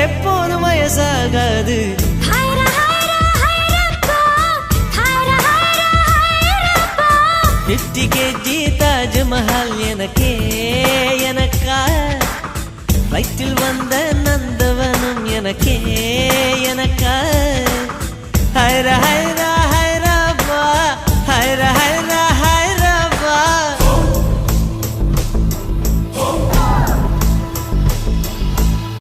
எப்போதும் வயசாகாது. 50 kg தாஜ்மஹால் எனக்கே எனக்கா, வயிற்றில் வந்த நந்தவனம் எனக்கே எனக்கா. ஹைரா ஹைரா